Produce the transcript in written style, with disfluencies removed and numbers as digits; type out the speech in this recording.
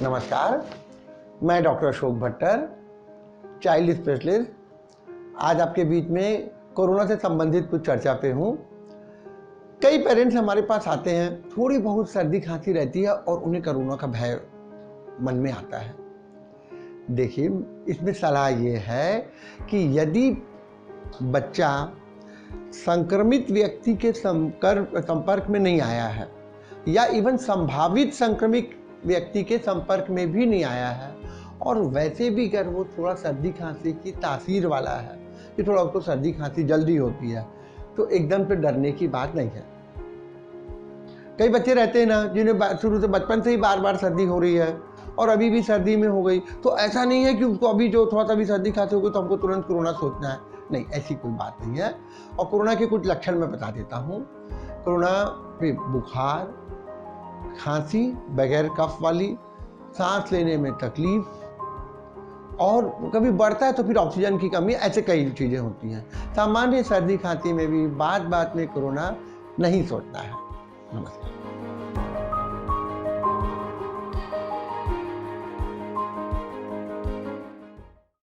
नमस्कार, मैं doctor Ashok Bhattar, child specialist. आज आपके बीच में कोरोना से संबंधित कुछ चर्चा पे हूँ। कई पेरेंट्स हमारे पास आते हैं, थोड़ी बहुत सर्दी खांसी रहती है और उन्हें कोरोना का भय मन में आता है। देखिए, इसमें सलाह ये है कि यदि बच्चा संक्रमित व्यक्ति के संपर्क में नहीं आया है या इवन संभावित संक्रमित व्यक्ति के संपर्क में भी नहीं आया है और वैसे भी अगर वो थोड़ा सर्दी खांसी की तासीर वाला है कि थोड़ा उसको सर्दी खांसी जल्दी होती है, तो एकदम से डरने की बात नहीं है। कई बच्चे रहते हैं ना जिन्हें शुरू से बचपन से ही बार बार सर्दी हो रही है और अभी भी सर्दी में हो गई, तो ऐसा नहीं है कि उसको अभी जो थोड़ा सा भी सर्दी खांसी हो गई तो हमको तुरंत कोरोना सोचना है। नहीं, ऐसी कोई बात नहीं है। और कोरोना के कुछ लक्षण मैं बता देता हूँ। कोरोना में बुखार, खांसी बगैर कफ वाली, सांस लेने में तकलीफ और कभी बढ़ता है तो फिर ऑक्सीजन की कमी, ऐसे कई चीज़ें होती हैं। सामान्य सर्दी खांसी में भी बात बात में कोरोना नहीं सोचना है। नमस्कार।